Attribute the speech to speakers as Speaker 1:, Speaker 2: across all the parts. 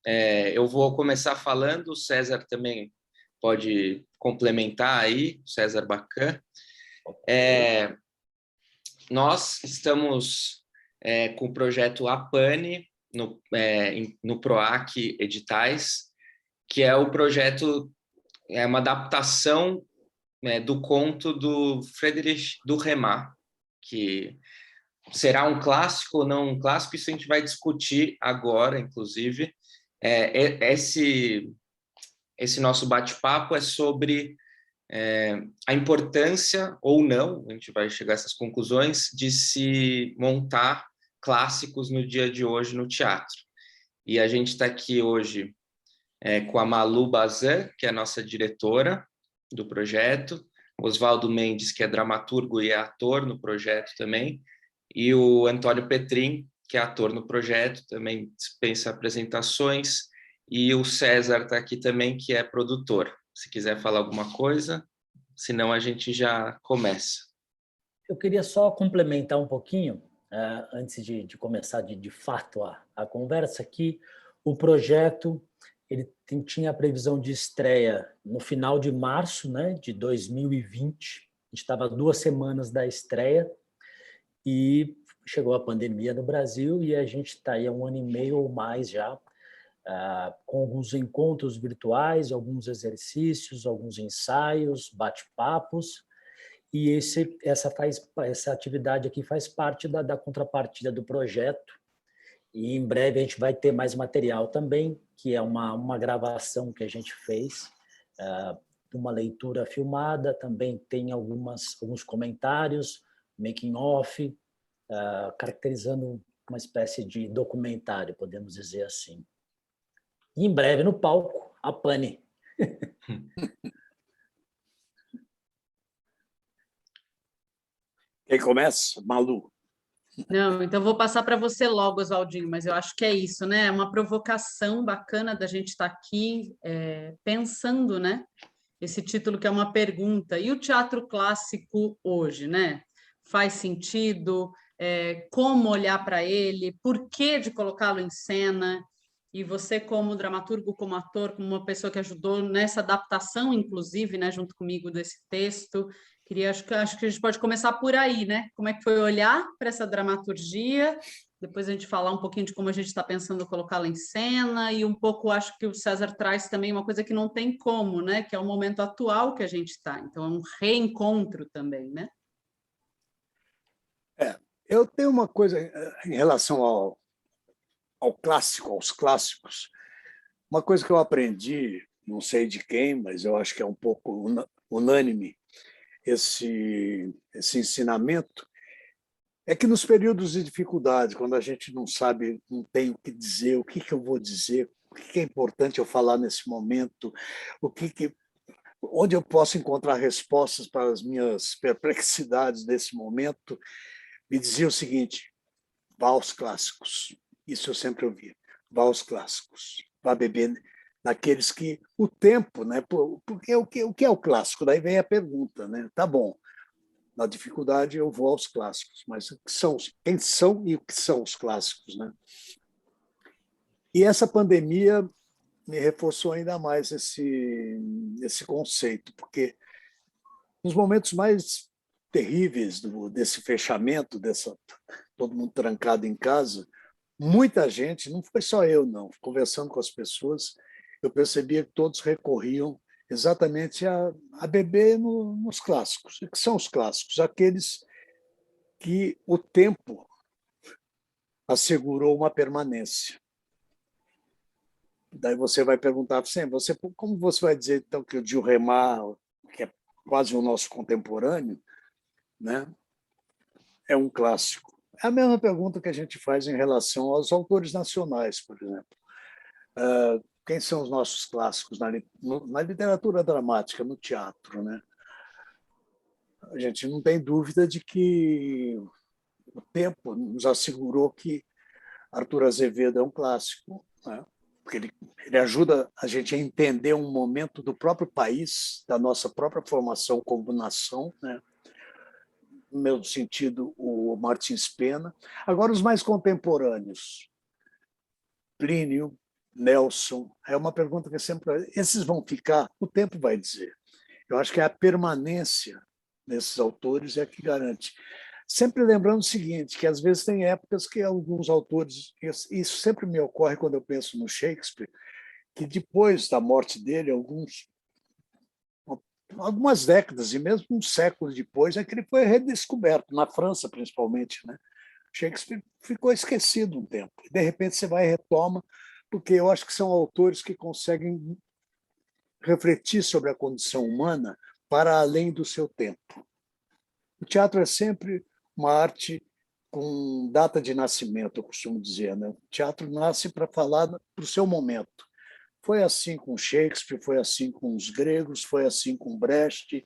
Speaker 1: Eu vou começar falando, o César também pode complementar aí, o César Bacan. Nós estamos com o projeto APANE no PROAC Editais, que é o projeto, é uma adaptação do conto do Friedrich Duhamel, que será um clássico ou não um clássico, isso a gente vai discutir agora, inclusive. Esse nosso bate-papo é sobre a importância ou não, a gente vai chegar a essas conclusões, de se montar clássicos no dia de hoje no teatro. E a gente está aqui hoje com a Malu Bazan, que é a nossa diretora do projeto, Oswaldo Mendes, que é dramaturgo e é ator no projeto também, e o Antônio Petrin, que é ator no projeto, também dispensa apresentações, e o César está aqui também, que é produtor. Se quiser falar alguma coisa, senão a gente já começa.
Speaker 2: Eu queria só complementar um pouquinho, antes de começar de fato a conversa, que o projeto ele tinha a previsão de estreia no final de março, né, de 2020. A gente estava 2 semanas da estreia e chegou a pandemia no Brasil e a gente está aí há 1 ano e meio ou mais já, com alguns encontros virtuais, alguns exercícios, alguns ensaios, bate-papos, e essa atividade aqui faz parte da contrapartida do projeto. E em breve a gente vai ter mais material também, que é uma gravação que a gente fez, uma leitura filmada, também tem alguns comentários, making of, caracterizando uma espécie de documentário, podemos dizer assim. E em breve no palco, a Pane.
Speaker 3: Quem começa? Malu.
Speaker 4: Não, então vou passar para você logo, Oswaldinho, mas eu acho que é isso, né? É uma provocação bacana da gente estar aqui pensando, né? Esse título que é uma pergunta. E o teatro clássico hoje, né? Faz sentido? Como olhar para ele? Por que de colocá-lo em cena? E você, como dramaturgo, como ator, como uma pessoa que ajudou nessa adaptação, inclusive, né, junto comigo desse texto, acho que a gente pode começar por aí, né? Como é que foi olhar para essa dramaturgia? Depois a gente falar um pouquinho de como a gente está pensando colocá-la em cena e um pouco acho que o César traz também uma coisa que não tem como, né? Que é o momento atual que a gente está. Então é um reencontro também, né?
Speaker 3: Eu tenho uma coisa em relação ao clássico, aos clássicos. Uma coisa que eu aprendi, não sei de quem, mas eu acho que é um pouco unânime esse ensinamento, é que nos períodos de dificuldade, quando a gente não sabe, não tem o que dizer, o que eu vou dizer, o que é importante eu falar nesse momento, onde eu posso encontrar respostas para as minhas perplexidades nesse momento, me dizia o seguinte: vá aos clássicos. Isso eu sempre ouvi. Vá aos clássicos. Vá beber naqueles que o tempo, né? Porque o que é o clássico? Daí vem a pergunta, né? Tá bom. Na dificuldade eu vou aos clássicos, mas quem são e o que são os clássicos, né? E essa pandemia me reforçou ainda mais esse conceito, porque nos momentos mais terríveis desse fechamento, todo mundo trancado em casa, muita gente, não foi só eu, não, conversando com as pessoas, eu percebia que todos recorriam exatamente a beber nos clássicos. O que são os clássicos? Aqueles que o tempo assegurou uma permanência. Daí você vai perguntar assim, como você vai dizer então que o Duhamel, que é quase o nosso contemporâneo, né, é um clássico? É a mesma pergunta que a gente faz em relação aos autores nacionais, por exemplo. Quem são os nossos clássicos na literatura dramática, no teatro, né? A gente não tem dúvida de que o tempo nos assegurou que Arthur Azevedo é um clássico, né? Porque ele ajuda a gente a entender um momento do próprio país, da nossa própria formação como nação, né? No mesmo sentido, o Martins Pena. Agora, os mais contemporâneos, Plínio, Nelson? É uma pergunta que sempre... Esses vão ficar, o tempo vai dizer. Eu acho que a permanência desses autores é que garante. Sempre lembrando o seguinte, que às vezes tem épocas que alguns autores... Isso sempre me ocorre quando eu penso no Shakespeare, que depois da morte dele, algumas décadas, e mesmo um século depois, é que ele foi redescoberto, na França principalmente, né? Shakespeare ficou esquecido um tempo. De repente você vai e retoma, porque eu acho que são autores que conseguem refletir sobre a condição humana para além do seu tempo. O teatro é sempre uma arte com data de nascimento, eu costumo dizer, né? O teatro nasce para falar para o seu momento. Foi assim com Shakespeare, foi assim com os gregos, foi assim com Brecht,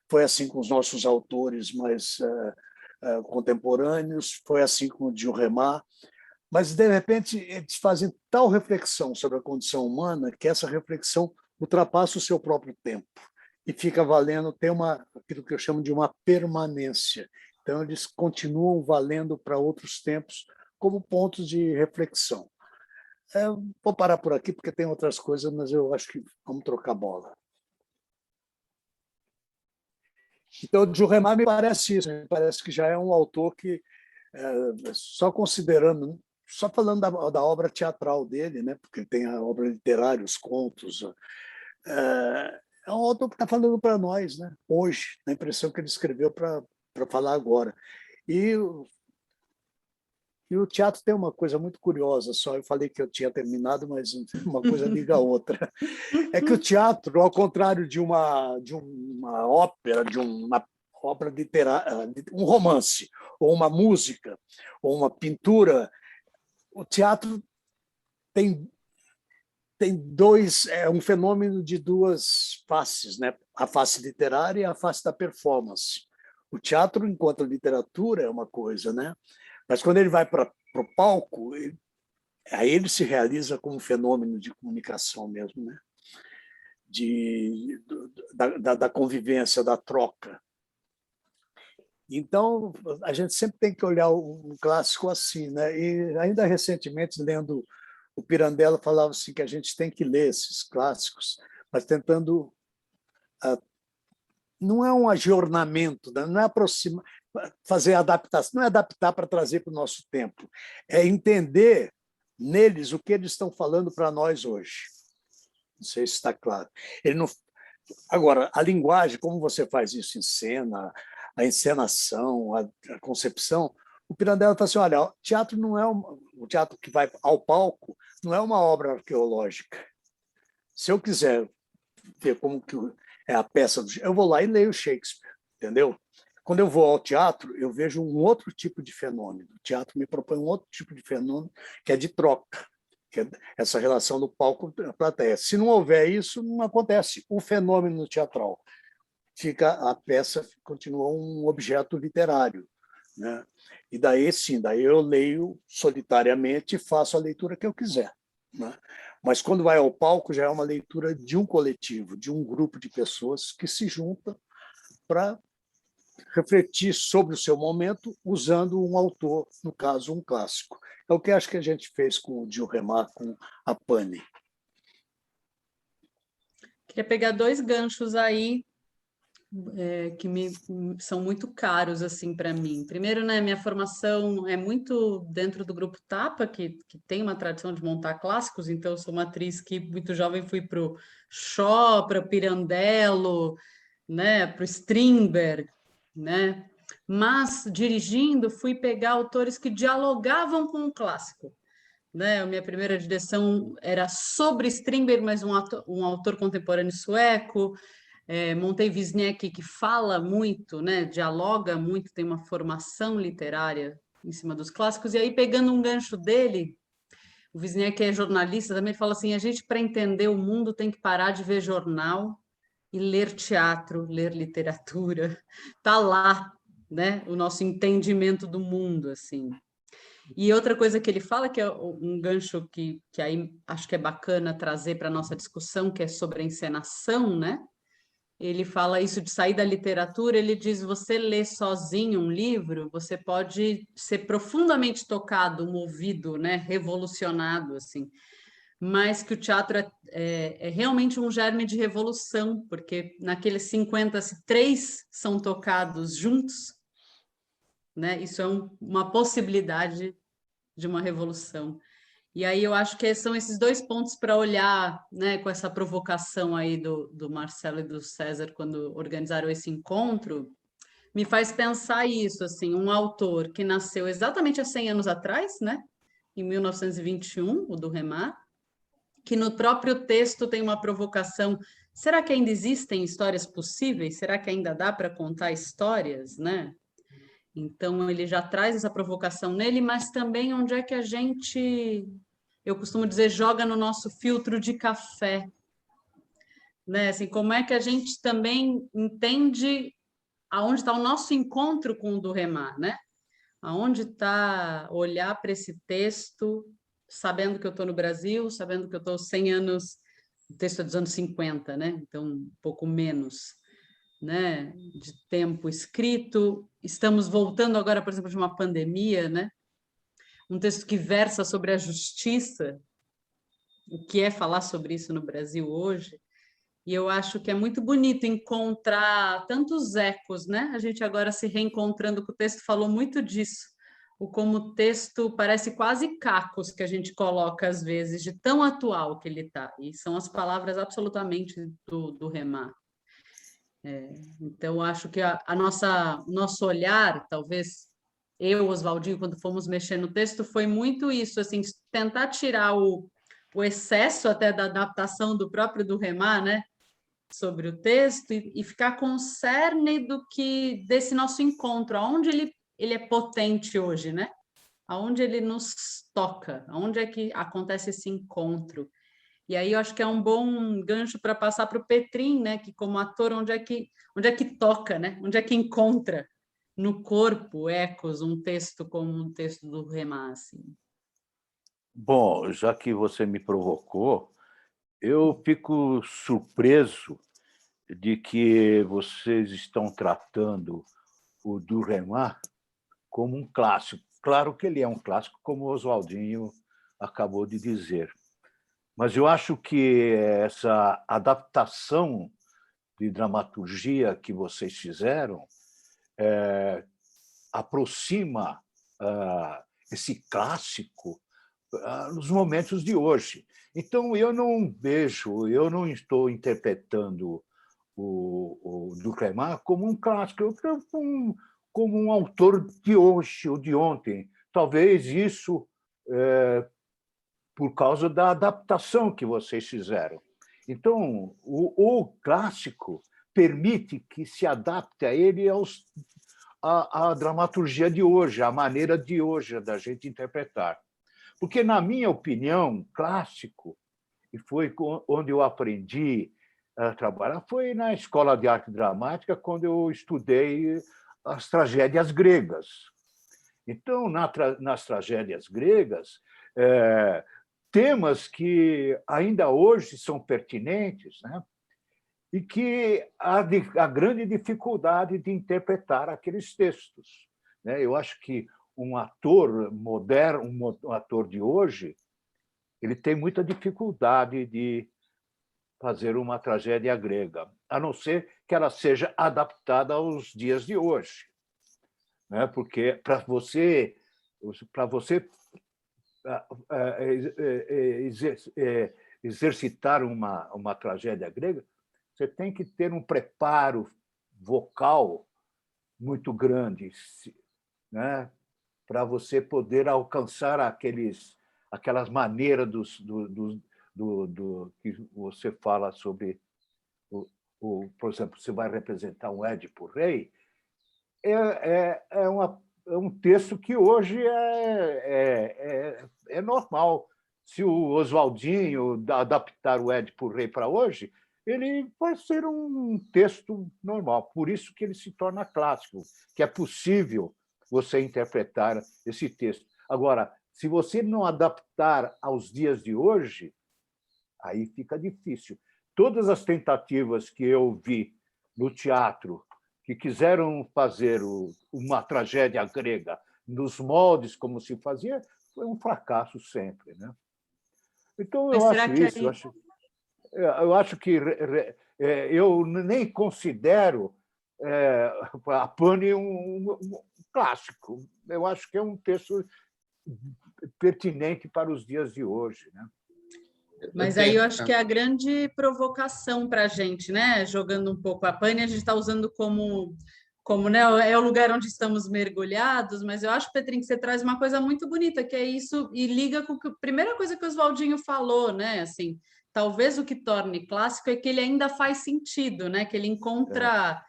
Speaker 3: foi assim com os nossos autores mais contemporâneos, foi assim com o Dumas. Mas, de repente, eles fazem tal reflexão sobre a condição humana que essa reflexão ultrapassa o seu próprio tempo e fica valendo, tem aquilo que eu chamo de uma permanência. Então, eles continuam valendo para outros tempos como pontos de reflexão. Vou parar por aqui, porque tem outras coisas, mas eu acho que vamos trocar bola. Então, o Dumas me parece isso, me parece que já é um autor que, só considerando, só falando da obra teatral dele, né, porque tem a obra literária, os contos, é um autor que está falando para nós, né, hoje, na impressão que ele escreveu para falar agora. E o teatro tem uma coisa muito curiosa, só eu falei que eu tinha terminado, mas uma coisa liga a outra. É que o teatro, ao contrário de uma ópera, de uma obra literária, um romance, ou uma música, ou uma pintura, o teatro tem um fenômeno de duas faces, né? A face literária e a face da performance. O teatro, enquanto literatura, é uma coisa, né? Mas quando ele vai para o palco, aí ele se realiza como um fenômeno de comunicação mesmo, né? Da convivência, da troca. Então, a gente sempre tem que olhar um clássico assim, né? E ainda recentemente, lendo o Pirandello, falava assim que a gente tem que ler esses clássicos, mas tentando... Não é um ajornamento, não é fazer adaptação, não é adaptar para trazer para o nosso tempo, é entender neles o que eles estão falando para nós hoje. Não sei se está claro. Ele não... Agora, a linguagem, como você faz isso em cena, a encenação, a concepção, o Pirandello fala assim, olha, o teatro não é o teatro que vai ao palco não é uma obra arqueológica. Se eu quiser ver como que é a peça, eu vou lá e leio Shakespeare, entendeu? Quando eu vou ao teatro, eu vejo um outro tipo de fenômeno. O teatro me propõe um outro tipo de fenômeno, que é de troca, que é essa relação do palco com a plateia. Se não houver isso, não acontece o fenômeno teatral. A peça continua um objeto literário, né? E daí, sim, daí eu leio solitariamente e faço a leitura que eu quiser, né? Mas quando vai ao palco, já é uma leitura de um coletivo, de um grupo de pessoas que se juntam para refletir sobre o seu momento usando um autor, no caso, um clássico. É o que acho que a gente fez com o Dumas, com a Pani.
Speaker 4: Queria pegar dois ganchos aí que são muito caros assim para mim. Primeiro, né, minha formação é muito dentro do grupo Tapa, que tem uma tradição de montar clássicos, então eu sou uma atriz que muito jovem fui para o Shaw, para o Pirandello, né, para o Strindberg, né? Mas dirigindo fui pegar autores que dialogavam com o clássico. Né? A minha primeira direção era sobre Strindberg, mas um autor contemporâneo sueco. Montei Wisniewski, que fala muito, né, dialoga muito, tem uma formação literária em cima dos clássicos, e aí pegando um gancho dele, o Wisniewski é jornalista, também ele fala assim, a gente para entender o mundo tem que parar de ver jornal e ler teatro, ler literatura, tá lá, né, o nosso entendimento do mundo, assim. E outra coisa que ele fala, que é um gancho que aí acho que é bacana trazer para a nossa discussão, que é sobre a encenação, né? Ele fala isso de sair da literatura, ele diz, você lê sozinho um livro, você pode ser profundamente tocado, movido, né, revolucionado, assim. mas que o teatro é realmente um germe de revolução, porque naqueles 50, se 3 são tocados juntos, né, isso é uma possibilidade de uma revolução. E aí eu acho que são esses 2 pontos para olhar, né, com essa provocação aí do Marcelo e do César, quando organizaram esse encontro, me faz pensar isso, assim, um autor que nasceu exatamente há 100 anos atrás, né, em 1921, o Duhamel, que no próprio texto tem uma provocação. Será que ainda existem histórias possíveis? Será que ainda dá para contar histórias, né? Então ele já traz essa provocação nele, mas também onde é que a gente, eu costumo dizer, joga no nosso filtro de café, né? Assim, como é que a gente também entende aonde está o nosso encontro com o do Remar, né? Aonde está olhar para esse texto, sabendo que eu estou no Brasil, sabendo que eu estou 100 anos, o texto é dos anos 50, né? Então, um pouco menos, né, de tempo escrito. Estamos voltando agora, por exemplo, de uma pandemia, né? Um texto que versa sobre a justiça, o que é falar sobre isso no Brasil hoje. E eu acho que é muito bonito encontrar tantos ecos, né? A gente agora se reencontrando com o texto falou muito disso. O como o texto parece quase cacos que a gente coloca às vezes, de tão atual que ele está. E são as palavras absolutamente do Remar. Então, acho que o nosso olhar, talvez eu, Oswaldinho, quando fomos mexer no texto, foi muito isso, assim, tentar tirar o excesso até da adaptação do próprio do Remar, né? Sobre o texto e ficar com o cerne desse nosso encontro, aonde ele é potente hoje, né? Aonde ele nos toca, aonde é que acontece esse encontro. E aí eu acho que é um bom gancho para passar para o Petrin, né? Que como ator, onde é que toca, né? Onde é que encontra no corpo ecos um texto como um texto do Remar, assim.
Speaker 5: Bom, já que você me provocou, eu fico surpreso de que vocês estão tratando o Duhamel como um clássico. Claro que ele é um clássico, como o Oswaldinho acabou de dizer. Mas eu acho que essa adaptação de dramaturgia que vocês fizeram aproxima esse clássico nos momentos de hoje. Então, eu não estou interpretando o Duclemar como um clássico, como um autor de hoje ou de ontem. Talvez isso por causa da adaptação que vocês fizeram. Então, o clássico permite que se adapte a ele à dramaturgia de hoje, à maneira de hoje da gente interpretar. Porque, na minha opinião, clássico, e foi onde eu aprendi a trabalhar, foi na Escola de Arte Dramática, quando eu estudei as tragédias gregas. Então, nas tragédias gregas, temas que ainda hoje são pertinentes, né? E que há a grande dificuldade de interpretar aqueles textos, né? Eu acho que um ator moderno, um ator de hoje, ele tem muita dificuldade de fazer uma tragédia grega, a não ser que ela seja adaptada aos dias de hoje, né? Porque para você exercitar uma tragédia grega, você tem que ter um preparo vocal muito grande, né? Para você poder alcançar aquelas maneiras que você fala sobre, por exemplo, você vai representar um Édipo Rei, é um texto que hoje é normal. Se o Oswaldinho adaptar o Édipo Rei para hoje, ele vai ser um texto normal. Por isso que ele se torna clássico, que é possível você interpretar esse texto. Agora, se você não adaptar aos dias de hoje, aí fica difícil. Todas as tentativas que eu vi no teatro que quiseram fazer uma tragédia grega nos moldes como se fazia, foi um fracasso sempre, né? Então,
Speaker 4: Mas
Speaker 5: eu
Speaker 4: será
Speaker 5: acho
Speaker 4: que
Speaker 5: isso.
Speaker 4: aí...
Speaker 5: Eu acho que eu nem considero a Pane um clássico. Eu acho que é um texto pertinente para os dias de hoje, né?
Speaker 4: Mas aí eu acho que é a grande provocação para a gente, né? Jogando um pouco a Pane, a gente está usando como né, é o lugar onde estamos mergulhados, mas eu acho, Petrinho, que você traz uma coisa muito bonita, que é isso, e liga com a primeira coisa que o Oswaldinho falou, né? Assim, talvez o que torne clássico é que ele ainda faz sentido, né? Que ele encontra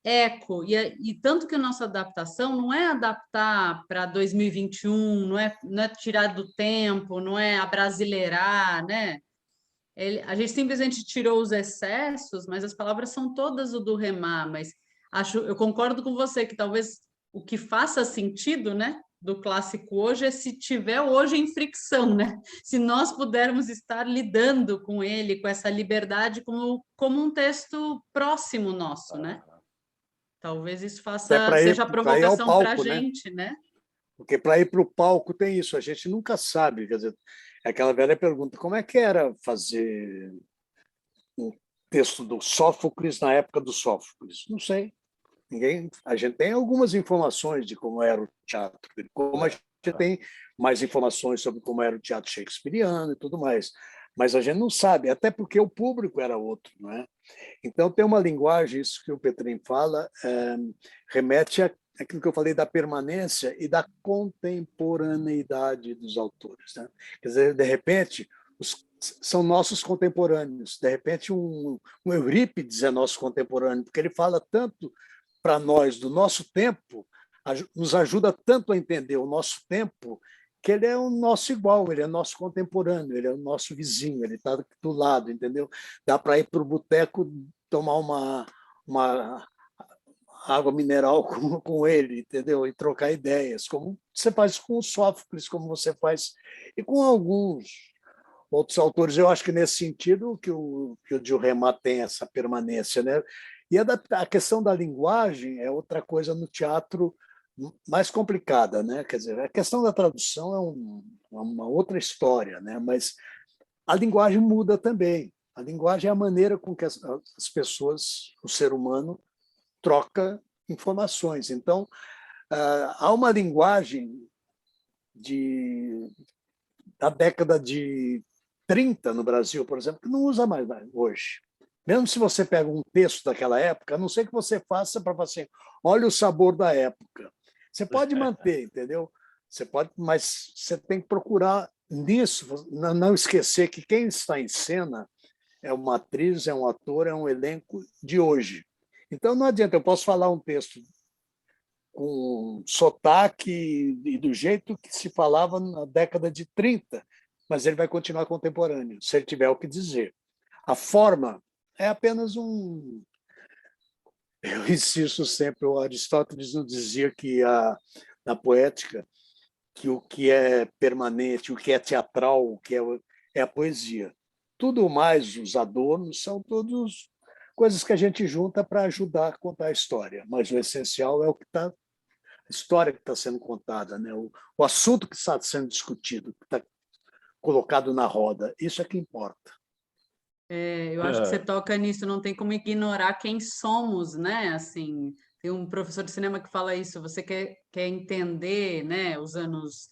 Speaker 4: eco, e tanto que a nossa adaptação não é adaptar para 2021, não é tirar do tempo, não é abrasileirar, né? A gente simplesmente tirou os excessos, mas as palavras são todas o do Remar, mas eu concordo com você que talvez o que faça sentido, né, do clássico hoje é se tiver hoje em fricção, né? Se nós pudermos estar lidando com ele, com essa liberdade, como um texto próximo nosso, né? Talvez isso
Speaker 3: Até
Speaker 4: seja a
Speaker 3: para ir ao
Speaker 4: provocação para a
Speaker 3: palco, né?
Speaker 4: gente, né?
Speaker 3: Porque para ir para o palco tem isso, a gente nunca sabe. Quer dizer, é aquela velha pergunta: como é que era fazer um texto do Sófocles na época do Sófocles? Não sei. A gente tem algumas informações de como era o teatro, como a gente tem mais informações sobre como era o teatro shakespeariano e tudo mais. Mas a gente não sabe, até porque o público era outro, não é? Então tem uma linguagem, isso que o Petrin fala, remete àquilo que eu falei da permanência e da contemporaneidade dos autores, né? Quer dizer, de repente, são nossos contemporâneos. De repente, um Eurípides é nosso contemporâneo, porque ele fala tanto para nós do nosso tempo, nos ajuda tanto a entender o nosso tempo, que ele é o nosso igual, ele é nosso contemporâneo, ele é o nosso vizinho, ele está do lado, entendeu? Dá para ir para o boteco tomar uma água mineral com ele, entendeu? E trocar ideias, como você faz com o Sófocles, como você faz e com alguns outros autores. Eu acho que nesse sentido que o Djurema tem essa permanência, né? E a questão da linguagem é outra coisa no teatro mais complicada, né? Quer dizer, a questão da tradução é uma outra história, né? Mas a linguagem muda também. A linguagem é a maneira com que as pessoas, o ser humano, troca informações. Então, há uma linguagem da década de 30 no Brasil, por exemplo, que não usa mais hoje. Mesmo se você pega um texto daquela época, a não ser que você faça para você, olha o sabor da época. Você pode manter, entendeu? Você pode, mas você tem que procurar nisso, não esquecer que quem está em cena é uma atriz, é um ator, é um elenco de hoje. Então não adianta, eu posso falar um texto com sotaque e do jeito que se falava na década de 30, mas ele vai continuar contemporâneo, se ele tiver o que dizer. A forma é apenas um... Eu insisto sempre, o Aristóteles nos dizia que na poética, que o que é permanente, o que é teatral, o que é a poesia. Tudo mais, os adornos, são todos coisas que a gente junta para ajudar a contar a história, mas o essencial é o que está, a história que está sendo contada, né? O assunto que está sendo discutido, que está colocado na roda, isso é que importa.
Speaker 4: Eu acho que você toca nisso, não tem como ignorar quem somos, né? Assim, tem um professor de cinema que fala isso, você quer entender, né, os anos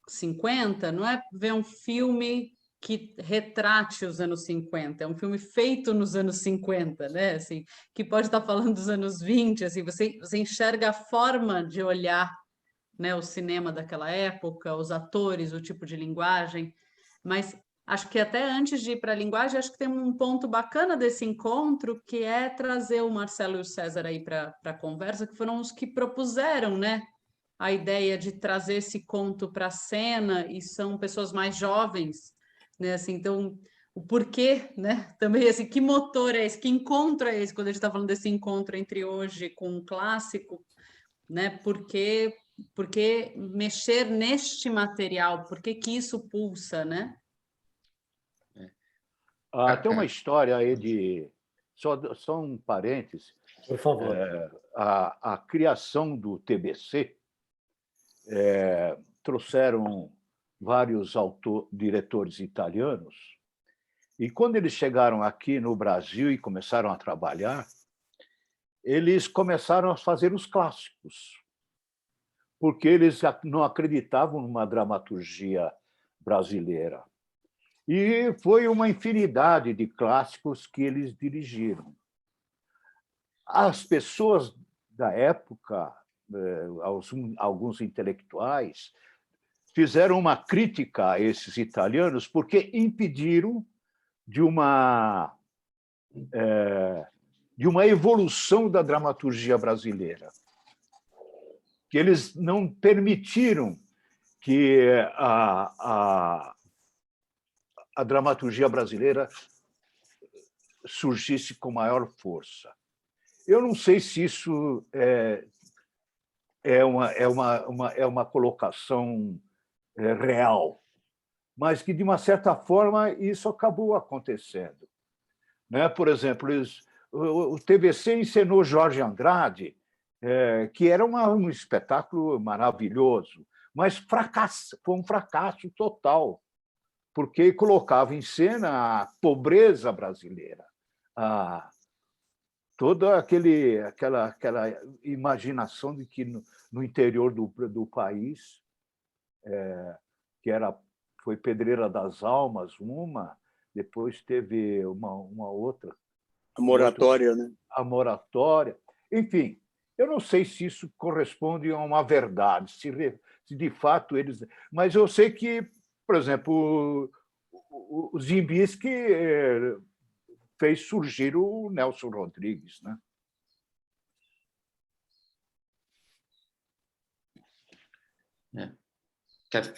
Speaker 4: 50, não é ver um filme que retrate os anos 50, é um filme feito nos anos 50, né? Assim, que pode estar falando dos anos 20, assim, você enxerga a forma de olhar, né, o cinema daquela época, os atores, o tipo de linguagem, mas acho que até antes de ir para a linguagem, acho que tem um ponto bacana desse encontro, que é trazer o Marcelo e o César aí para a conversa, que foram os que propuseram, né, a ideia de trazer esse conto para a cena, e são pessoas mais jovens, né, assim, então o porquê, né, também assim, que motor é esse, que encontro é esse, quando a gente está falando desse encontro entre hoje com o clássico, né, porque mexer neste material, por que isso pulsa, né?
Speaker 5: Tem uma história aí de... Só um parêntese.
Speaker 2: Por favor.
Speaker 5: A criação do TBC trouxeram vários diretores italianos, e quando eles chegaram aqui no Brasil e começaram a trabalhar, eles começaram a fazer os clássicos, porque eles não acreditavam numa dramaturgia brasileira. E foi uma infinidade de clássicos que eles dirigiram. As pessoas da época, alguns intelectuais, fizeram uma crítica a esses italianos porque impediram de uma evolução da dramaturgia brasileira. Que eles não permitiram que a dramaturgia brasileira surgisse com maior força. Eu não sei se isso é uma colocação real, mas que, de uma certa forma, isso acabou acontecendo. Né? Por exemplo, o TVC encenou Jorge Andrade, que era um espetáculo maravilhoso, mas foi um fracasso total, porque colocava em cena a pobreza brasileira, toda aquela imaginação de que no interior do país, que foi Pedreira das Almas, depois teve uma outra.
Speaker 3: A moratória, né?
Speaker 5: A moratória. Enfim, eu não sei se isso corresponde a uma verdade, se de fato eles... Mas eu sei que, por exemplo, o Ziembinski fez surgir o Nelson Rodrigues, né?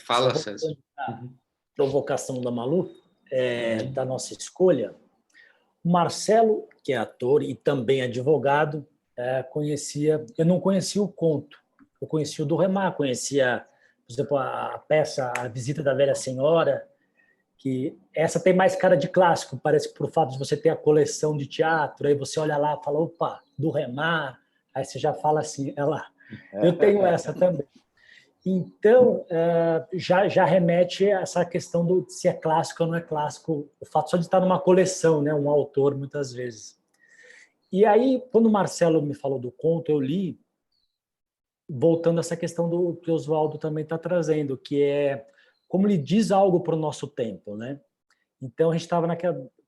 Speaker 1: Fala, César.
Speaker 2: A provocação da Malu, da nossa escolha. O Marcelo, que é ator e também advogado, eu não conhecia o conto, eu conhecia o do Remar, conhecia, por exemplo, a peça A Visita da Velha Senhora, que essa tem mais cara de clássico, parece que por fato de você ter a coleção de teatro, aí você olha lá e fala, opa, do Remar, aí você já fala assim, eu tenho essa também. Então, já remete a essa questão do se é clássico ou não é clássico, o fato só de estar numa coleção, né, um autor, muitas vezes. E aí, quando o Marcelo me falou do conto, eu li, voltando a essa questão do que o Oswaldo também está trazendo, que é como ele diz algo para o nosso tempo, né? Então, a gente estava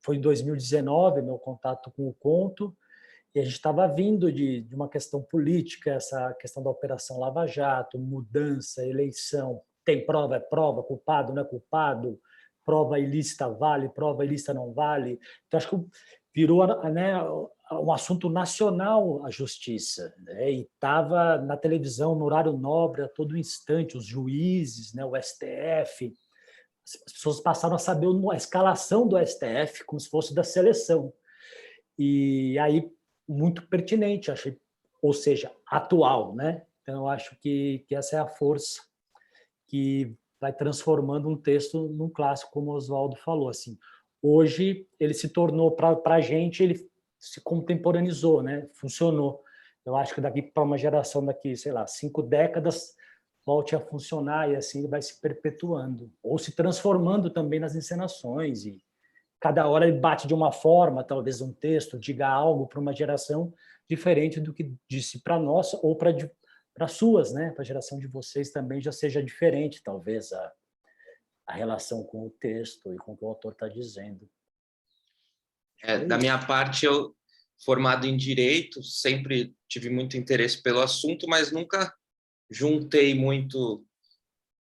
Speaker 2: foi em 2019, meu contato com o conto, e a gente estava vindo de uma questão política, essa questão da Operação Lava Jato, mudança, eleição, tem prova, é prova, culpado, não é culpado, prova ilícita vale, prova ilícita não vale. Então, acho que virou, né, um assunto nacional a justiça, né? E estava na televisão, no horário nobre, a todo instante, os juízes, né, o STF. As pessoas passaram a saber a escalação do STF como se fosse da seleção. E aí, muito pertinente, achei, ou seja, atual, né? Então, eu acho que essa é a força que vai transformando um texto num clássico, como o Oswaldo falou. Assim, hoje, ele se tornou, para a gente, ele se contemporaneizou, né? Funcionou. Eu acho que daqui para uma geração, daqui, sei lá, 5 décadas, volte a funcionar e assim ele vai se perpetuando, ou se transformando também nas encenações, e cada hora ele bate de uma forma, talvez um texto diga algo para uma geração diferente do que disse para nós, ou para suas, né? Para a geração de vocês também já seja diferente, talvez, a relação com o texto e com o que o autor está dizendo.
Speaker 1: Da minha parte, eu, formado em Direito, sempre tive muito interesse pelo assunto, mas nunca juntei muito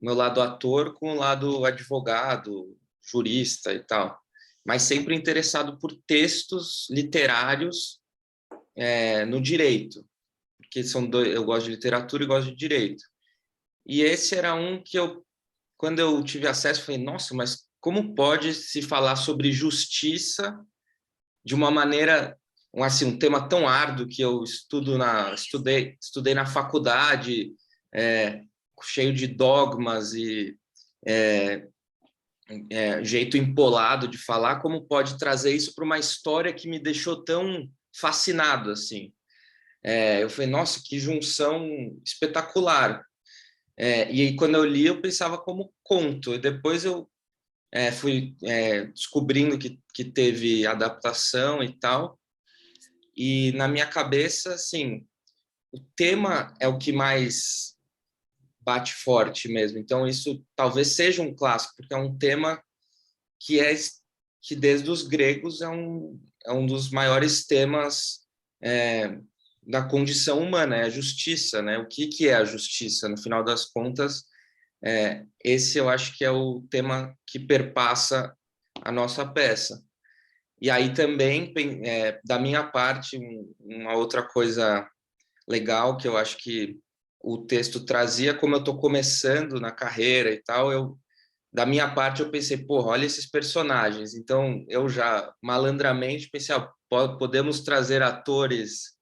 Speaker 1: meu lado ator com o lado advogado, jurista e tal. Mas sempre interessado por textos literários no direito, porque eu gosto de literatura e gosto de direito. E esse era um que quando eu tive acesso, falei, nossa, mas como pode se falar sobre justiça de uma maneira, assim, um tema tão árduo que eu estudei na faculdade, cheio de dogmas e jeito empolado de falar, como pode trazer isso para uma história que me deixou tão fascinado, assim. Eu falei, nossa, que junção espetacular. E aí, quando eu li, eu pensava como conto, e depois eu fui descobrindo que teve adaptação e tal, e na minha cabeça, assim, o tema é o que mais bate forte mesmo, então isso talvez seja um clássico, porque é um tema que desde os gregos é um dos maiores temas da condição humana, é a justiça, né? O que é a justiça? No final das contas, esse eu acho que é o tema que perpassa a nossa peça. E aí também, da minha parte, uma outra coisa legal que eu acho que o texto trazia, como eu estou começando na carreira e tal, da minha parte eu pensei, porra, olha esses personagens. Então eu já malandramente pensei, podemos trazer atores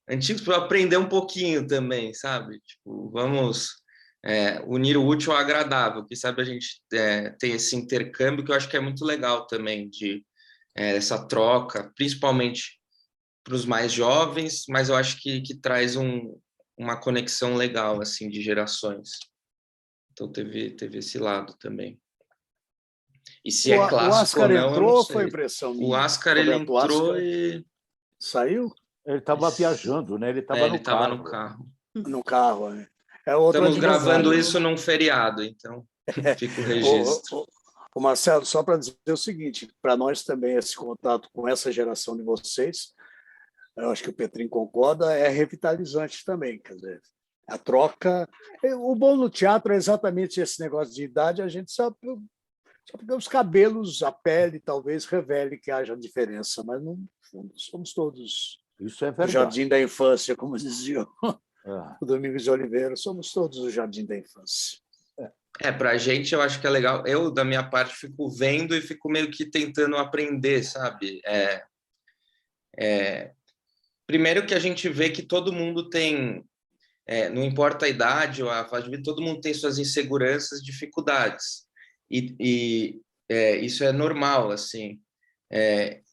Speaker 1: antigos para aprender um pouquinho também, sabe? Tipo, vamos unir o útil ao agradável, que sabe a gente tem esse intercâmbio que eu acho que é muito legal também de essa troca, principalmente para os mais jovens, mas eu acho que traz uma conexão legal assim de gerações. Então teve esse lado também. E se é
Speaker 3: O
Speaker 1: clássico ou
Speaker 3: Oscar
Speaker 1: não, eu não
Speaker 3: entrou, foi
Speaker 1: sei.
Speaker 3: impressão
Speaker 1: O
Speaker 3: minha.
Speaker 1: Oscar, ele
Speaker 3: Roberto
Speaker 1: entrou
Speaker 3: Oscar
Speaker 1: e...
Speaker 3: saiu
Speaker 5: Ele estava viajando, né? Ele estava
Speaker 1: ele
Speaker 5: no
Speaker 1: estava no
Speaker 5: carro.
Speaker 1: carro.
Speaker 3: no carro. Né? É outro
Speaker 1: Estamos gravando
Speaker 3: advogado.
Speaker 1: isso num feriado, então fica o
Speaker 3: O,
Speaker 1: registro.
Speaker 3: o, o Marcelo, só para dizer o seguinte, para nós também esse contato com essa geração de vocês, eu acho que o Petrinho concorda, é revitalizante também, quer dizer, a troca... O bom no teatro é exatamente esse negócio de idade, a gente só porque os cabelos, a pele, talvez revele que haja diferença, mas no fundo somos todos
Speaker 5: Isso é
Speaker 3: o
Speaker 5: verdade.
Speaker 3: jardim da infância, como dizia
Speaker 5: Ah.
Speaker 3: o Domingos de Oliveira, somos todos o jardim da infância.
Speaker 1: Pra gente eu acho que é legal. Eu, da minha parte, fico vendo e fico meio que tentando aprender, sabe? Primeiro que a gente vê que todo mundo tem, não importa a idade ou a fase de vida, todo mundo tem suas inseguranças, dificuldades. Isso é normal, assim.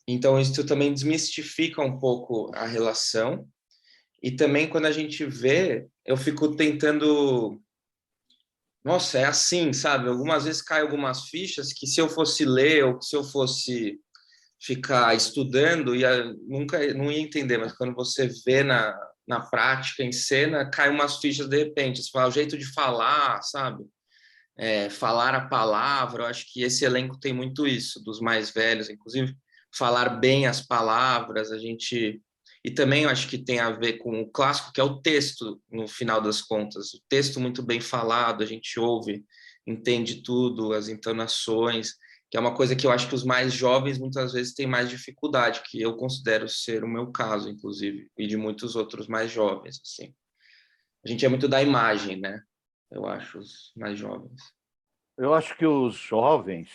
Speaker 1: Então, isso também desmistifica um pouco a relação. E também, quando a gente vê, eu fico tentando... Nossa, é assim, sabe? Algumas vezes caem algumas fichas que se eu fosse ler ou se eu fosse ficar estudando, nunca não ia entender, mas quando você vê na prática, em cena, cai umas fichas de repente. Você fala, o jeito de falar, sabe? Falar a palavra, eu acho que esse elenco tem muito isso, dos mais velhos, inclusive, falar bem as palavras, a gente... E também eu acho que tem a ver com o clássico, que é o texto, no final das contas. O texto muito bem falado, a gente ouve, entende tudo, as entonações, que é uma coisa que eu acho que os mais jovens muitas vezes têm mais dificuldade, que eu considero ser o meu caso, inclusive, e de muitos outros mais jovens, assim. A gente é muito da imagem, né? Eu acho, os mais jovens.
Speaker 5: Eu acho que os jovens,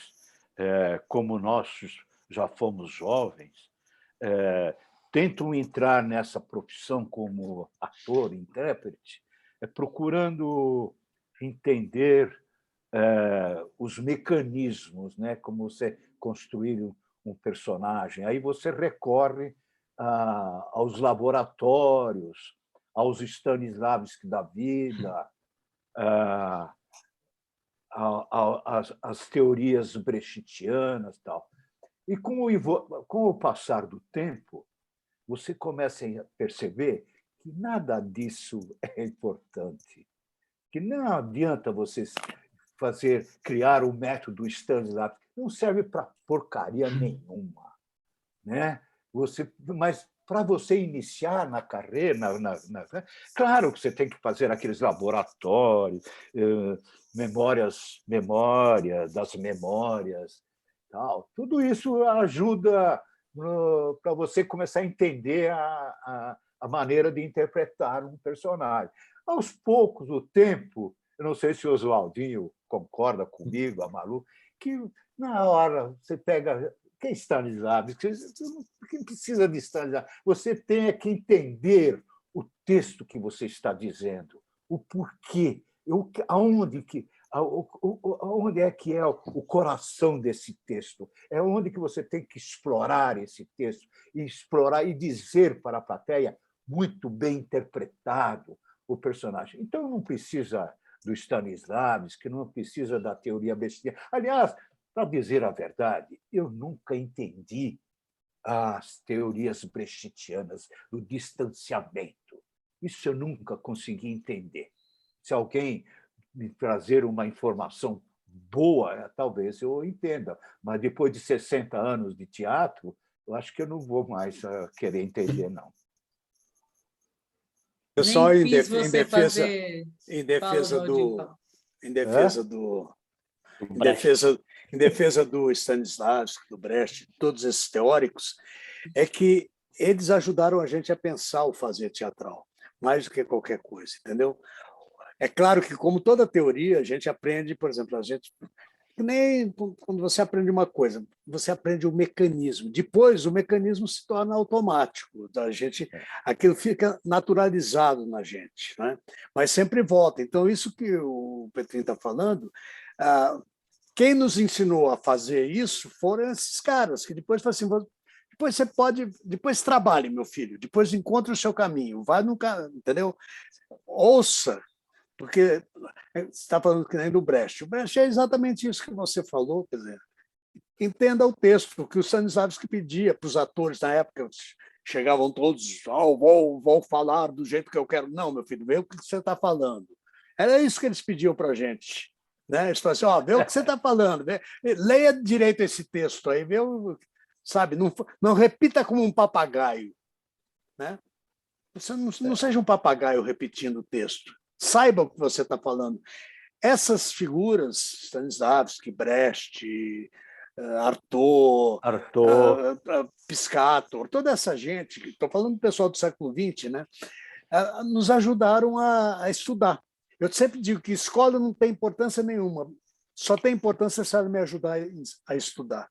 Speaker 5: como nós já fomos jovens, tentam entrar nessa profissão como ator, intérprete, procurando entender os mecanismos, né? Como você construir um personagem. Aí você recorre aos laboratórios, aos Stanislavski da vida, as teorias brechtianas e tal. E com o passar do tempo, você começa a perceber que nada disso é importante, que não adianta você criar o método Stanislavski, não serve para porcaria nenhuma, né? Mas para você iniciar na carreira, claro que você tem que fazer aqueles laboratórios, memórias das memórias, tal. Tudo isso ajuda para você começar a entender a maneira de interpretar um personagem. Aos poucos, o tempo, eu não sei se o Oswaldinho concorda comigo, a Malu, que na hora você pega... Quem é Stanislavski? Quem precisa de Stanislavski? Você tem que entender o texto que você está dizendo, o porquê, aonde é que é o coração desse texto, é onde que você tem que explorar esse texto, e explorar e dizer para a plateia muito bem interpretado o personagem. Então, não precisa do Stanislavski, não precisa da teoria bestinha. Aliás, para dizer a verdade, eu nunca entendi as teorias brechtianas do distanciamento. Isso eu nunca consegui entender. Se alguém me trazer uma informação boa, talvez eu entenda, mas depois de 60 anos de teatro, eu acho que eu não vou mais querer entender, não.
Speaker 3: Eu só
Speaker 4: Nem fiz você fazer...
Speaker 3: em defesa
Speaker 4: Fala,
Speaker 3: do
Speaker 4: Valdir.
Speaker 3: em defesa do em defesa do Stanislavski, do Brecht, todos esses teóricos, é que eles ajudaram a gente a pensar o fazer teatral, mais do que qualquer coisa, entendeu? É claro que, como toda teoria, a gente aprende, por exemplo, que nem quando você aprende uma coisa, você aprende o mecanismo. Depois, o mecanismo se torna automático. Aquilo fica naturalizado na gente, né? Mas sempre volta. Então, isso que o Petrin está falando, quem nos ensinou a fazer isso foram esses caras, que depois falam assim, depois você pode, depois trabalhe, meu filho, depois encontre o seu caminho, vai nunca, entendeu? Ouça, porque você está falando que nem do Brecht. O Brecht é exatamente isso que você falou, quer dizer, entenda o texto, que o Stanislavski pedia para os atores na época, chegavam todos, vou falar do jeito que eu quero. Não, meu filho, vê o que você está falando. Era isso que eles pediam para a gente. Né? Eles falavam assim, vê o que você está falando, leia direito esse texto aí, sabe? Não repita como um papagaio. Né? Você não seja um papagaio repetindo o texto. Saiba o que você está falando. Essas figuras, Stanislavski, Brecht, Artaud, Piscator, toda essa gente, estou falando do pessoal do século XX, né? Nos ajudaram a estudar. Eu sempre digo que escola não tem importância nenhuma, só tem importância se ela me ajudar a estudar.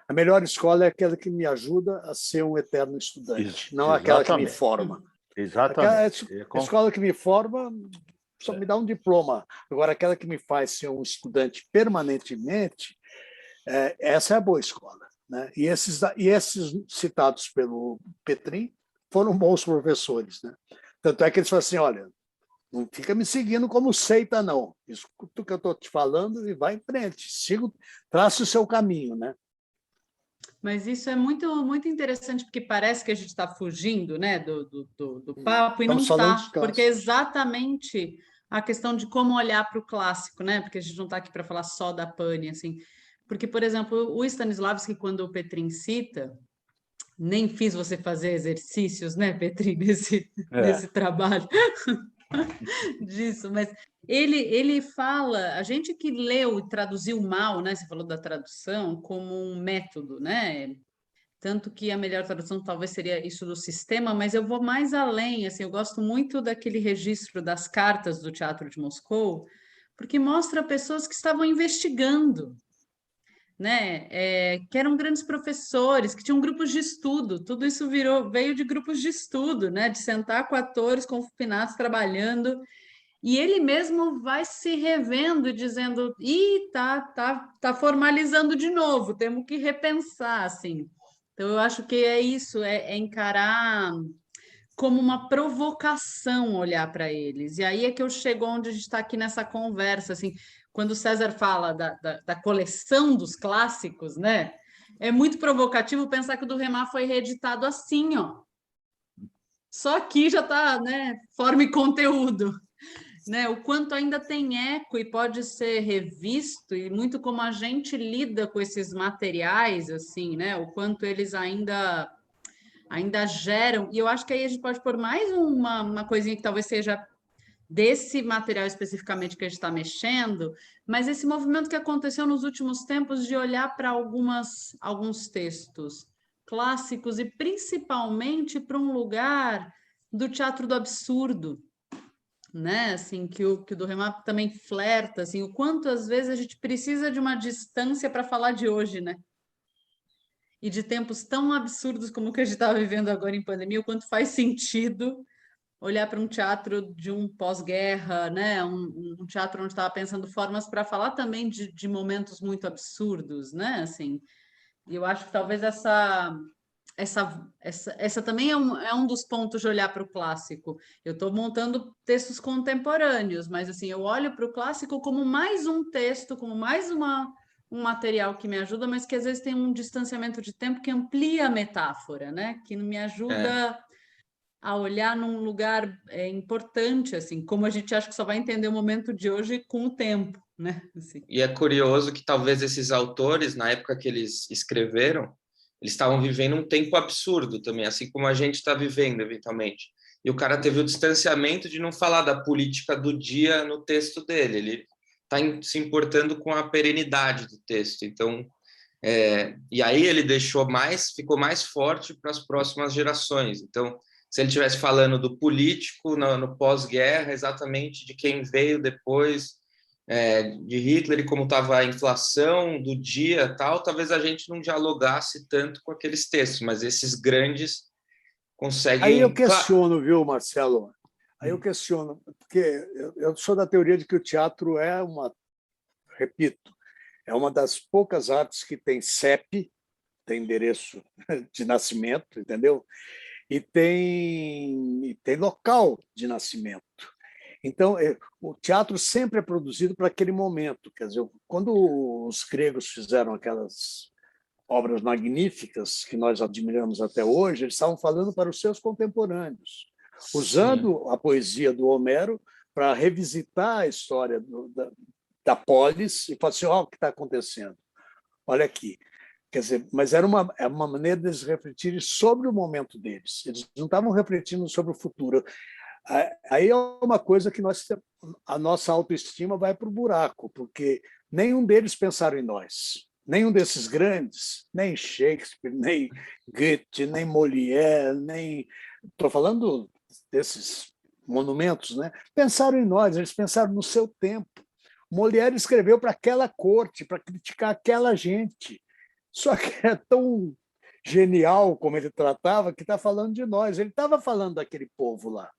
Speaker 3: A melhor escola é aquela que me ajuda a ser um eterno estudante, não aquela que me forma.
Speaker 5: Exatamente.
Speaker 3: A escola que me forma só me dá um diploma. Agora, aquela que me faz ser um estudante permanentemente, essa é a boa escola. Né? E esses citados pelo Petrin foram bons professores. Né? Tanto é que eles falam assim, olha, não fica me seguindo como seita, não. Escuta o que eu estou te falando e vai em frente. Trace o seu caminho. Né?
Speaker 4: Mas isso é muito, muito interessante, porque parece que a gente está fugindo, né, do papo, e não está, porque é exatamente a questão de como olhar para o clássico, né? Porque a gente não está aqui para falar só da Pani, assim. Porque, por exemplo, o Stanislavski, quando o Petrin cita, nem fiz você fazer exercícios, né, Petrin, nesse trabalho disso, mas ele fala, a gente que leu e traduziu mal, né? Você falou da tradução como um método, né? Tanto que a melhor tradução talvez seria isso do sistema, mas eu vou mais além, assim, eu gosto muito daquele registro das cartas do Teatro de Moscou, porque mostra pessoas que estavam investigando, né? Que eram grandes professores, que tinham grupos de estudo, tudo isso veio de grupos de estudo, né? De sentar com atores confinados trabalhando. E ele mesmo vai se revendo e dizendo, tá formalizando de novo, temos que repensar, assim. Então, eu acho que é isso, é encarar como uma provocação olhar para eles. E aí é que eu chego onde a gente está aqui nessa conversa, assim, quando o César fala da coleção dos clássicos, né? É muito provocativo pensar que o do Remar foi reeditado assim, ó. Só aqui já está, né? Forma e conteúdo. Né, o quanto ainda tem eco e pode ser revisto, e muito como a gente lida com esses materiais, assim, né, o quanto eles ainda geram, e eu acho que aí a gente pode pôr mais uma coisinha que talvez seja desse material especificamente que a gente está mexendo, mas esse movimento que aconteceu nos últimos tempos de olhar para alguns textos clássicos e principalmente para um lugar do teatro do absurdo, né? Assim, que o do Remar também flerta, assim, o quanto às vezes a gente precisa de uma distância para falar de hoje, né? E de tempos tão absurdos como o que a gente está vivendo agora em pandemia, o quanto faz sentido olhar para um teatro de um pós-guerra, né? Um teatro onde estava pensando formas para falar também de momentos muito absurdos, né? Assim, e eu acho que talvez essa também é um dos pontos de olhar para o clássico. Eu estou montando textos contemporâneos, mas assim, eu olho para o clássico como mais um texto, como mais um material que me ajuda, mas que às vezes tem um distanciamento de tempo que amplia a metáfora, né? Que me ajuda a olhar num lugar importante, assim, como a gente acha que só vai entender o momento de hoje com o tempo, né? Assim.
Speaker 1: E é curioso que talvez esses autores, na época que eles escreveram, eles estavam vivendo um tempo absurdo também, assim como a gente está vivendo, eventualmente. E o cara teve o distanciamento de não falar da política do dia no texto dele. Ele está se importando com a perenidade do texto. Então, e aí ele ficou mais forte para as próximas gerações. Então, se ele estivesse falando do político no pós-guerra, exatamente de quem veio depois de Hitler e como estava a inflação do dia, tal, talvez a gente não dialogasse tanto com aqueles textos, mas esses grandes conseguem...
Speaker 3: Aí eu questiono, viu, Marcelo? Aí eu questiono, porque eu sou da teoria de que o teatro repito, é uma das poucas artes que tem CEP, tem endereço de nascimento, entendeu? E tem local de nascimento. Então, o teatro sempre é produzido para aquele momento. Quer dizer, quando os gregos fizeram aquelas obras magníficas que nós admiramos até hoje, eles estavam falando para os seus contemporâneos, usando a poesia do Homero para revisitar a história da polis e falar assim, o que está acontecendo? Olha aqui. Quer dizer, mas era uma maneira deles refletirem sobre o momento deles. Eles não estavam refletindo sobre o futuro. Aí é uma coisa que a nossa autoestima vai para o buraco, porque nenhum deles pensaram em nós. Nenhum desses grandes, nem Shakespeare, nem Goethe, nem Molière, nem... Estou falando desses monumentos, né? Pensaram em nós, eles pensaram no seu tempo. Molière escreveu para aquela corte, para criticar aquela gente. Só que é tão genial como ele tratava que está falando de nós. Ele estava falando daquele povo lá.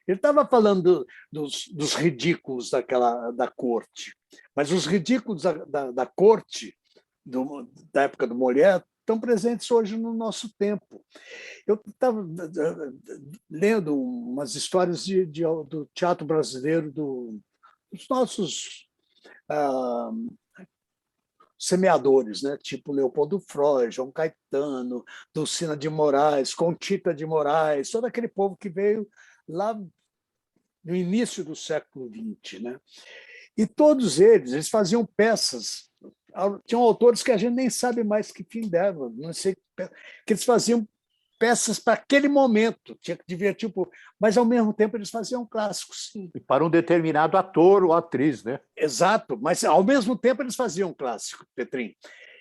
Speaker 3: Ele estava falando dos ridículos da corte. Mas os ridículos da corte, da época do Molière, estão presentes hoje no nosso tempo. Eu estava lendo umas histórias do teatro brasileiro, dos nossos semeadores, né? Tipo Leopoldo Freud, João Caetano, Dulcina de Moraes, Contita de Moraes, todo aquele povo que veio lá no início do século XX, né? E todos eles faziam peças. Tinham autores que a gente nem sabe mais que fim deram, não sei, que eles faziam peças para aquele momento, tinha que divertir o povo, mas ao mesmo tempo eles faziam clássicos, sim.
Speaker 5: E para um determinado ator ou atriz, né?
Speaker 3: Exato, mas ao mesmo tempo eles faziam clássico, Petrinho.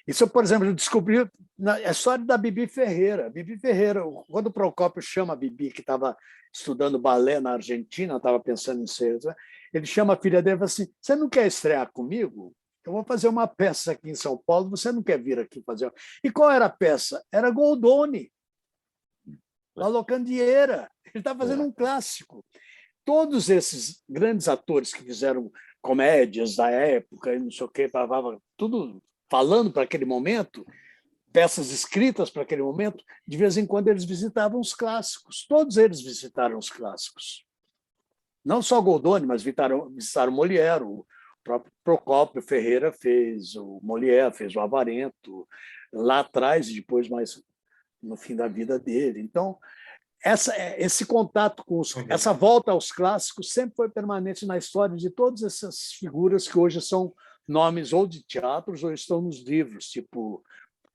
Speaker 3: Isso, por exemplo, eu descobri na história da Bibi Ferreira. Bibi Ferreira, quando o Procópio chama a Bibi, que estava estudando balé na Argentina, estava pensando em ser, ele chama a filha dele e fala assim, você não quer estrear comigo? Eu vou fazer uma peça aqui em São Paulo, você não quer vir aqui fazer? E qual era a peça? Era Goldoni, La Locandieira. Ele está fazendo um clássico. Todos esses grandes atores que fizeram comédias da época, e não sei o quê, tudo falando para aquele momento, peças escritas para aquele momento, de vez em quando eles visitavam os clássicos. Todos eles visitaram os clássicos. Não só Goldoni, mas visitaram Molière, o próprio Procópio Ferreira fez, o Molière fez o Avarento, lá atrás e depois mais no fim da vida dele. Então, esse contato com essa volta aos clássicos sempre foi permanente na história de todas essas figuras que hoje são nomes ou de teatros ou estão nos livros, tipo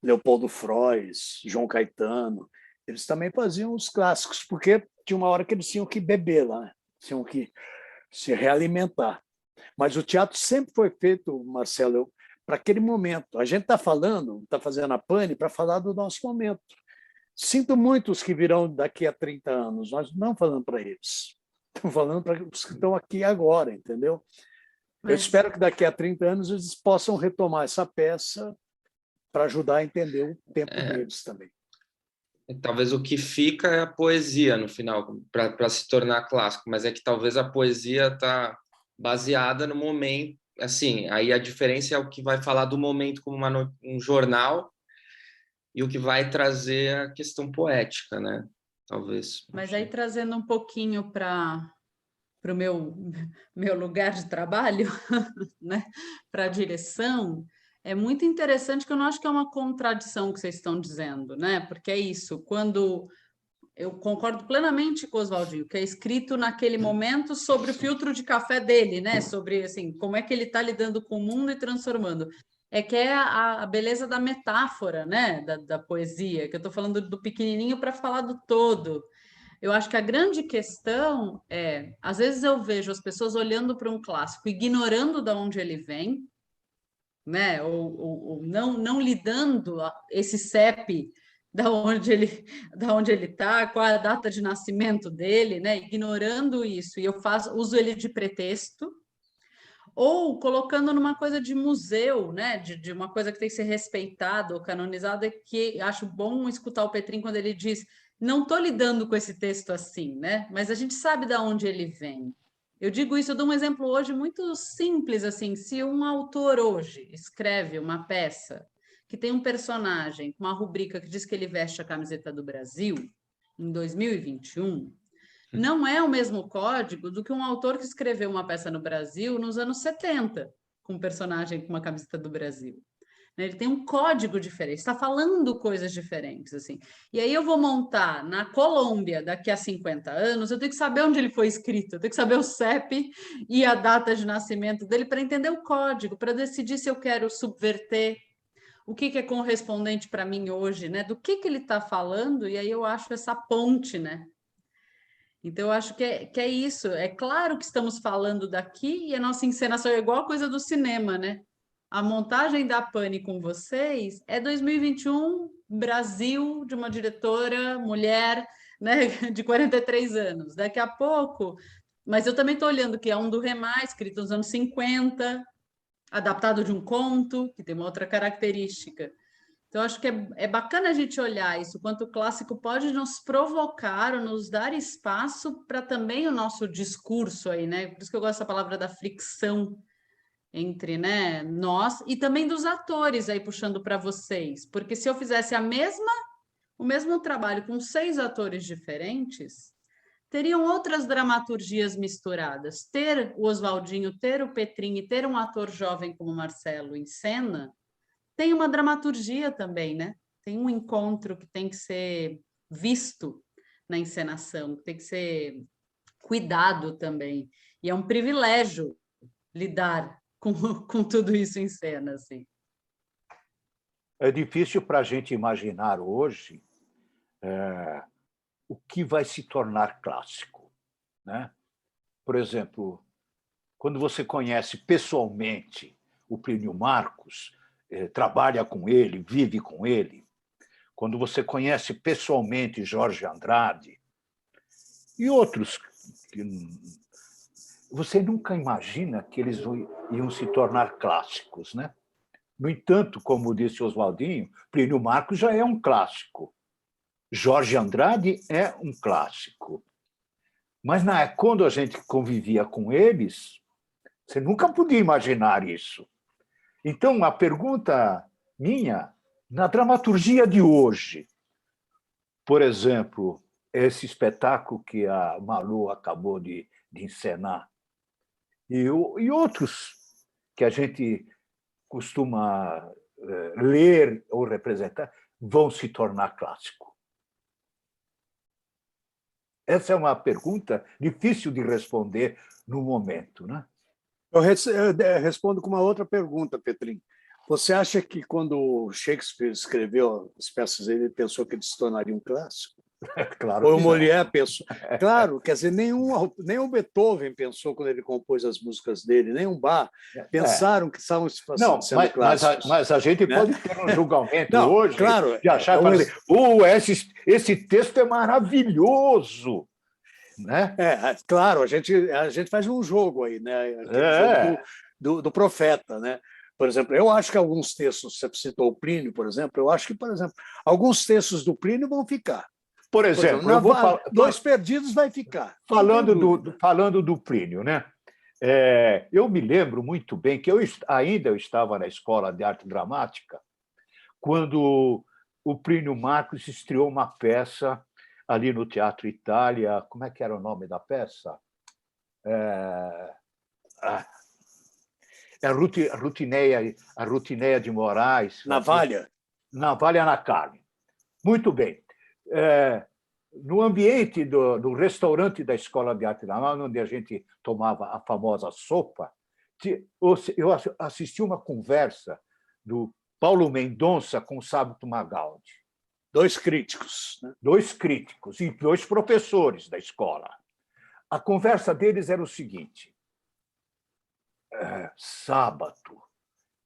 Speaker 3: Leopoldo Freud, João Caetano. Eles também faziam os clássicos, porque tinha uma hora que eles tinham que beber lá, tinham que se realimentar. Mas o teatro sempre foi feito, Marcelo, para aquele momento. A gente está fazendo a Pane para falar do nosso momento. Sinto muito os que virão daqui a 30 anos, nós não estamos falando para eles, estamos falando para os que estão aqui agora, entendeu? Eu espero que daqui a 30 anos eles possam retomar essa peça para ajudar a entender o tempo deles também.
Speaker 1: Talvez o que fica é a poesia no final, para se tornar clássico, mas é que talvez a poesia está baseada no momento, assim, aí a diferença é o que vai falar do momento como um jornal, e o que vai trazer a questão poética, né? Talvez.
Speaker 4: Mas aí trazendo um pouquinho para o meu lugar de trabalho, né? Para a direção, é muito interessante, que eu não acho que é uma contradição o que vocês estão dizendo, né? Porque é isso, quando eu concordo plenamente com o Oswaldinho, que é escrito naquele momento sobre o filtro de café dele, né? Sobre assim, como é que ele está lidando com o mundo e transformando. É que é a beleza da metáfora, né? Da poesia, que eu estou falando do pequenininho para falar do todo. Eu acho que a grande questão é, às vezes eu vejo as pessoas olhando para um clássico, ignorando de onde ele vem, né? Ou não lidando esse CEP da onde ele está, qual é a data de nascimento dele, né? Ignorando isso, e eu uso ele de pretexto, ou colocando numa coisa de museu, né? De uma coisa que tem que ser respeitada ou canonizada, que acho bom escutar o Petrin quando ele diz: não estou lidando com esse texto assim, né? Mas a gente sabe de onde ele vem. Eu digo isso, eu dou um exemplo hoje muito simples, assim, se um autor hoje escreve uma peça que tem um personagem com uma rubrica que diz que ele veste a camiseta do Brasil, em 2021, não é o mesmo código do que um autor que escreveu uma peça no Brasil nos anos 70, com um personagem com uma camiseta do Brasil. Ele tem um código diferente, está falando coisas diferentes, assim. E aí eu vou montar na Colômbia daqui a 50 anos, eu tenho que saber onde ele foi escrito, eu tenho que saber o CEP e a data de nascimento dele para entender o código, para decidir se eu quero subverter o que é correspondente para mim hoje, né? Do que ele está falando, e aí eu acho essa ponte, né? Então, eu acho que é isso. É claro que estamos falando daqui e a nossa encenação é igual a coisa do cinema, né? A montagem da Pane com vocês é 2021, Brasil, de uma diretora, mulher, né, de 43 anos. Daqui a pouco... Mas eu também estou olhando que é um do Remar, escrito nos anos 50, adaptado de um conto, que tem uma outra característica. Então, acho que é bacana a gente olhar isso, quanto o clássico pode nos provocar, ou nos dar espaço para também o nosso discurso aí, né? Por isso que eu gosto dessa palavra da fricção entre, né, nós e também dos atores aí puxando para vocês. Porque se eu fizesse o mesmo trabalho com 6 atores diferentes, teriam outras dramaturgias misturadas. Ter o Oswaldinho, ter o Petrin e ter um ator jovem como Marcelo em cena tem uma dramaturgia também, né? Tem um encontro que tem que ser visto na encenação, que tem que ser cuidado também. E é um privilégio lidar com tudo isso em cena, assim.
Speaker 5: É difícil para a gente imaginar hoje o que vai se tornar clássico, né? Por exemplo, quando você conhece pessoalmente o Plínio Marcos, trabalha com ele, vive com ele, quando você conhece pessoalmente Jorge Andrade e outros, você nunca imagina que eles iam se tornar clássicos, né? No entanto, como disse Oswaldinho, Plínio Marcos já é um clássico. Jorge Andrade é um clássico. Mas quando a gente convivia com eles, você nunca podia imaginar isso. Então, a pergunta minha, na dramaturgia de hoje, por exemplo, esse espetáculo que a Malu acabou de encenar, e outros que a gente costuma ler ou representar, vão se tornar clássico? Essa é uma pergunta difícil de responder no momento, né?
Speaker 3: Eu respondo com uma outra pergunta, Petrin. Você acha que quando Shakespeare escreveu as peças dele, ele pensou que ele se tornaria um clássico?
Speaker 5: Claro.
Speaker 3: Ou o Molière pensou? Claro, quer dizer, nem o Beethoven pensou quando ele compôs as músicas dele, nem o Bach pensaram que estavam sendo clássicos.
Speaker 5: Mas a gente pode ter um julgamento hoje,
Speaker 3: claro,
Speaker 5: de achar esse texto é maravilhoso. Né?
Speaker 3: Claro, a gente faz um jogo aí, né? Aquele jogo do profeta, né? Por exemplo, eu acho que alguns textos, você citou o Plínio, por exemplo, eu acho que, por exemplo, alguns textos do Plínio vão ficar.
Speaker 5: Por exemplo, eu vou falar,
Speaker 3: Dois Perdidos vai ficar.
Speaker 5: Falando do Plínio, né? Eu me lembro muito bem que eu ainda estava na Escola de Arte Dramática quando o Plínio Marcos estreou uma peça ali no Teatro Itália. Como é que era o nome da peça? A Rutineia de Moraes.
Speaker 3: Navalha?
Speaker 5: Navalha na Carne. Muito bem. No ambiente do restaurante da Escola de Arte Dramática, onde a gente tomava a famosa sopa, eu assisti uma conversa do Paulo Mendonça com o Sábio Magaldi.
Speaker 3: 2 críticos. Né?
Speaker 5: 2 críticos e 2 professores da escola. A conversa deles era o seguinte: Sábato,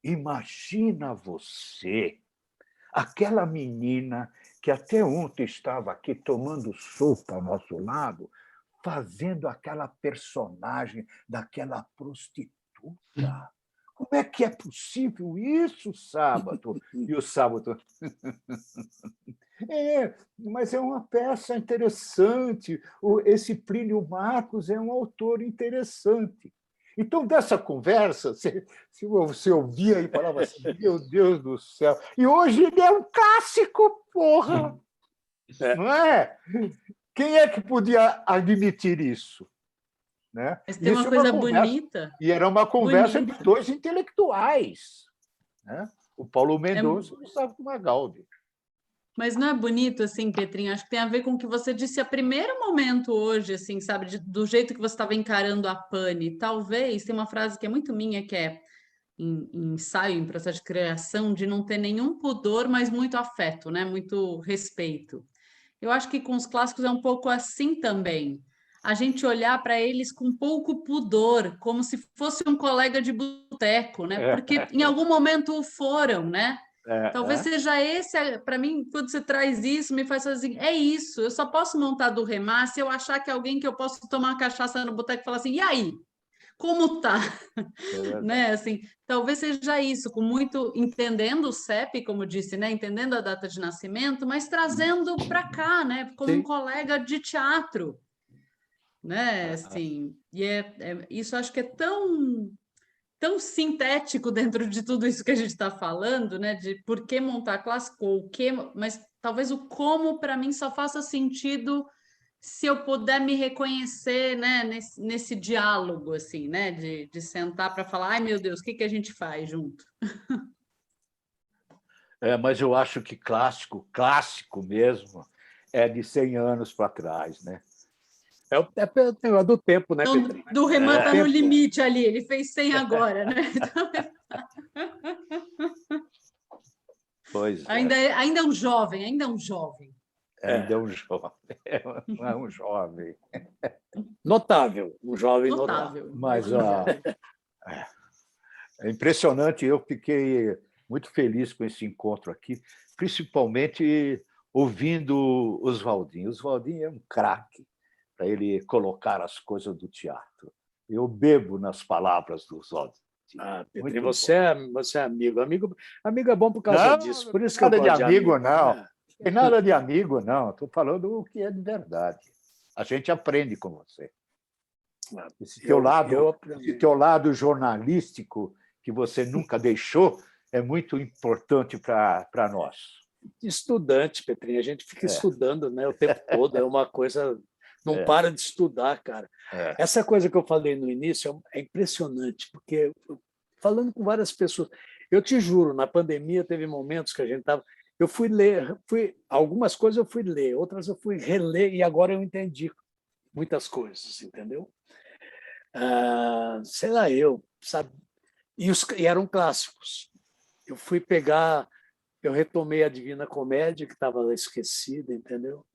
Speaker 5: imagina você, aquela menina que até ontem estava aqui tomando sopa ao nosso lado, fazendo aquela personagem daquela prostituta. Como é que é possível isso, Sábato? E o Sábato... mas é uma peça interessante. Esse Plínio Marcos é um autor interessante. Então, dessa conversa, você ouvia e falava assim, meu Deus do céu. E hoje ele é um clássico, porra! Não é? Quem é que podia admitir isso? Né?
Speaker 4: Mas tem uma coisa bonita.
Speaker 5: E era uma conversa de 2 intelectuais. Né? O Paulo Mendonça e o Sábio Magaldi.
Speaker 4: Mas não é bonito, assim, Petrinho? Acho que tem a ver com o que você disse a primeiro momento hoje, assim, sabe? Do jeito que você estava encarando a pane. Talvez, tem uma frase que é muito minha, que é em ensaio, em processo de criação, de não ter nenhum pudor, mas muito afeto, né? Muito respeito. Eu acho que com os clássicos é um pouco assim também. A gente olhar para eles com pouco pudor, como se fosse um colega de boteco, né? Porque em algum momento o foram, né? Talvez seja esse, para mim, quando você traz isso, me faz assim, é isso, eu só posso montar do Remar se eu achar que alguém que eu posso tomar uma cachaça no boteco e falar assim, e aí? Como tá? Né? Assim, talvez seja isso, com muito entendendo o CEP, como disse, né? Entendendo a data de nascimento, mas trazendo para cá, né? Como um colega de teatro, né? Assim, e isso acho que é tão sintético dentro de tudo isso que a gente está falando, né? De por que montar clássico, ou o que, mas talvez o como para mim só faça sentido se eu puder me reconhecer, né? Nesse diálogo, assim, né? De sentar para falar, ai meu Deus, o que a gente faz junto?
Speaker 5: Mas eu acho que clássico mesmo, é de 100 anos para trás, né?
Speaker 3: É do tempo, né,
Speaker 4: então,
Speaker 3: Petrinho?
Speaker 4: do Reman está no limite ali, ele fez 100 agora, né? Então...
Speaker 5: Pois
Speaker 4: ainda é um jovem, ainda é um jovem.
Speaker 5: Ainda é um jovem. É um jovem.
Speaker 3: Notável, um jovem notável.
Speaker 5: Mas é impressionante, eu fiquei muito feliz com esse encontro aqui, principalmente ouvindo o Oswaldinho. O Oswaldinho é um craque para ele colocar as coisas do teatro. Eu bebo nas palavras do Oswaldinho.
Speaker 3: Petrinho, você é amigo. Amigo é bom por causa disso. Por isso que eu gosto
Speaker 5: de amigo, não. Não tem nada de amigo, não. Estou falando o que é de verdade. A gente aprende com você. Esse teu lado jornalístico que você nunca deixou é muito importante para nós.
Speaker 3: Estudante, Petrinho, a gente fica estudando, né, o tempo todo, é uma coisa... Não para de estudar, cara. Essa coisa que eu falei no início é impressionante, porque falando com várias pessoas, eu te juro, na pandemia teve momentos que a gente estava... Eu fui ler, algumas coisas eu fui ler, outras eu fui reler, e agora eu entendi muitas coisas, entendeu? Sei lá, sabe? E eram clássicos. Eu fui pegar, eu retomei a Divina Comédia, que estava esquecida, entendeu?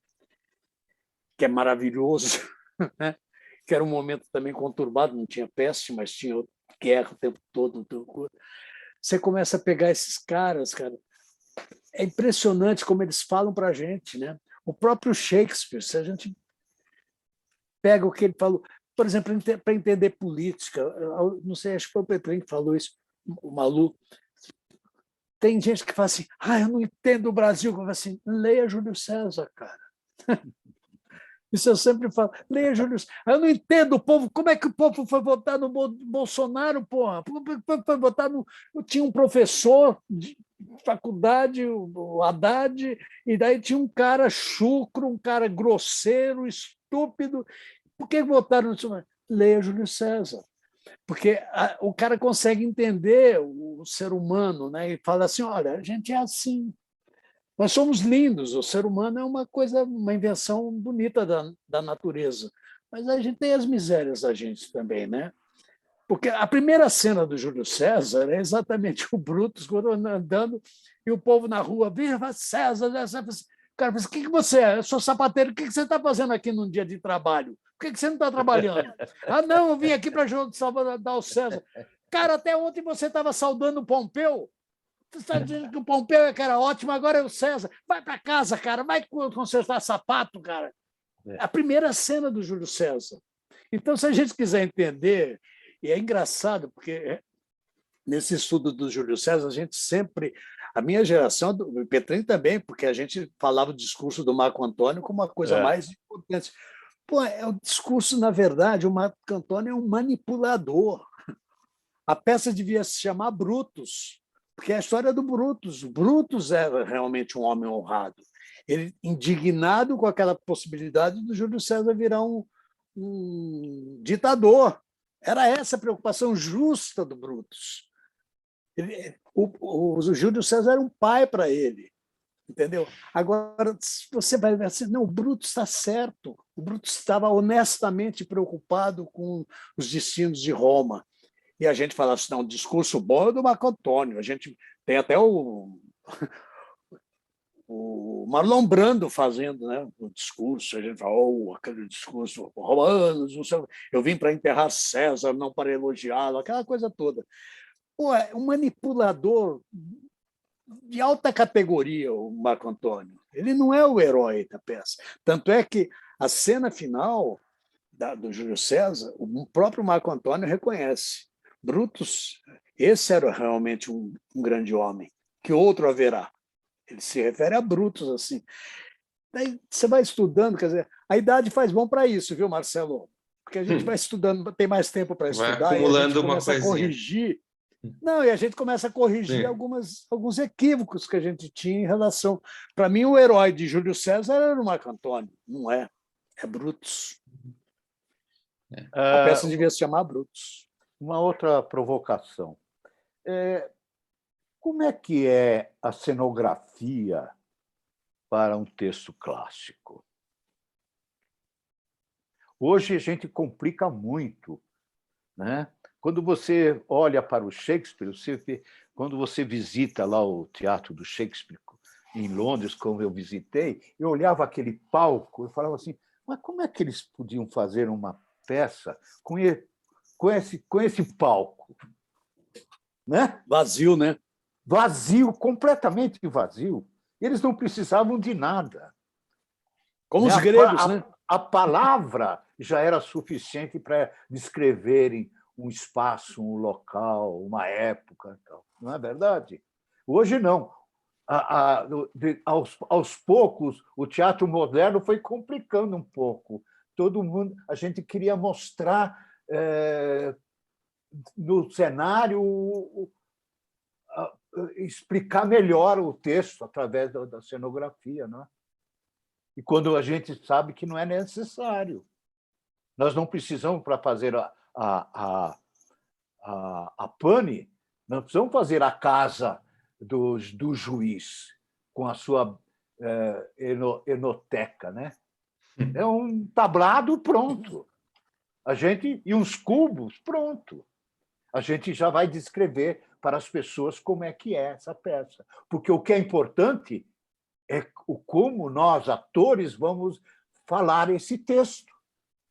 Speaker 3: Que é maravilhoso, né? Que era um momento também conturbado, não tinha peste, mas tinha guerra o tempo todo. Você começa a pegar esses caras, cara, é impressionante como eles falam para a gente, né? O próprio Shakespeare, se a gente pega o que ele falou, por exemplo, para entender política, não sei, acho que foi o Petrinho que falou isso, o Malu, tem gente que fala assim, eu não entendo o Brasil, eu falo assim, leia Júlio César, cara. Isso eu sempre falo. Leia, Júlio. Eu não entendo o povo. Como é que o povo foi votar no Bolsonaro, porra? Foi votar no... Tinha um professor de faculdade, o Haddad, e daí tinha um cara chucro, um cara grosseiro, estúpido. Por que votaram no... Leia Júlio César. Porque o cara consegue entender o ser humano, né? E fala assim, olha, a gente é assim. Nós somos lindos, o ser humano é uma coisa, uma invenção bonita da natureza. Mas a gente tem as misérias da gente também, né? Porque a primeira cena do Júlio César é exatamente o Brutus andando e o povo na rua, viva César! Cara, mas o que você é? Eu sou sapateiro, o que você está fazendo aqui num dia de trabalho? Por que você não está trabalhando? Ah, não, eu vim aqui para saudar o César. Cara, até ontem você estava saudando o Pompeu. Você está dizendo que o Pompeu é que era ótimo, agora é o César. Vai para casa, cara, vai consertar sapato, cara. A primeira cena do Júlio César. Então, se a gente quiser entender, e é engraçado, porque nesse estudo do Júlio César, a gente sempre... A minha geração, do Petrin também, porque a gente falava o discurso do Marco Antônio como uma coisa mais importante. Pô, é o discurso, na verdade, o Marco Antônio é um manipulador. A peça devia se chamar Brutus, porque é a história do Brutus. Brutus era realmente um homem honrado. Ele, indignado com aquela possibilidade do Júlio César virar um ditador. Era essa a preocupação justa do Brutus. O Júlio César era um pai para ele, entendeu? Agora, você vai ver assim, não, o Brutus está certo. O Brutus estava honestamente preocupado com os destinos de Roma. E a gente fala assim, não, o discurso bom é do Marco Antônio. A gente tem até o Marlon Brando fazendo, né, o discurso. A gente fala, aquele discurso romanos, eu vim para enterrar César, não para elogiá-lo, aquela coisa toda. Pô, é um manipulador de alta categoria, o Marco Antônio. Ele não é o herói da peça. Tanto é que a cena final do Júlio César, o próprio Marco Antônio reconhece. Brutus, esse era realmente um grande homem. Que outro haverá? Ele se refere a Brutus assim. Daí você vai estudando, quer dizer, a idade faz bom para isso, viu, Marcelo? Porque a gente vai estudando, tem mais tempo para estudar,
Speaker 1: vai acumulando
Speaker 3: e a gente começa a corrigir. Não, e a gente começa a corrigir alguns equívocos que a gente tinha em relação... Para mim, o herói de Júlio César era o Marco Antônio, não é? É Brutus. A peça devia se chamar Brutus.
Speaker 5: Uma outra provocação. Como é que é a cenografia para um texto clássico? Hoje a gente complica muito, né? Quando você olha para o Shakespeare, quando você visita lá o Teatro do Shakespeare em Londres, como eu visitei, eu olhava aquele palco e falava assim, mas como é que eles podiam fazer uma peça com esse palco? Né?
Speaker 3: Vazio, né?
Speaker 5: Vazio, completamente vazio. Eles não precisavam de nada.
Speaker 3: Como os gregos, né?
Speaker 5: A palavra já era suficiente para descreverem um espaço, um local, uma época. Não é verdade? Hoje, não. Aos poucos, o teatro moderno foi complicando um pouco. Todo mundo, a gente queria mostrar no cenário, explicar melhor o texto através da cenografia, não é? E quando a gente sabe que não é necessário. Nós não precisamos, para fazer a pane, não precisamos fazer a casa do juiz com a sua enoteca, né? É um tablado pronto. E uns cubos, pronto. A gente já vai descrever para as pessoas como é que é essa peça. Porque o que é importante é como nós, atores, vamos falar esse texto.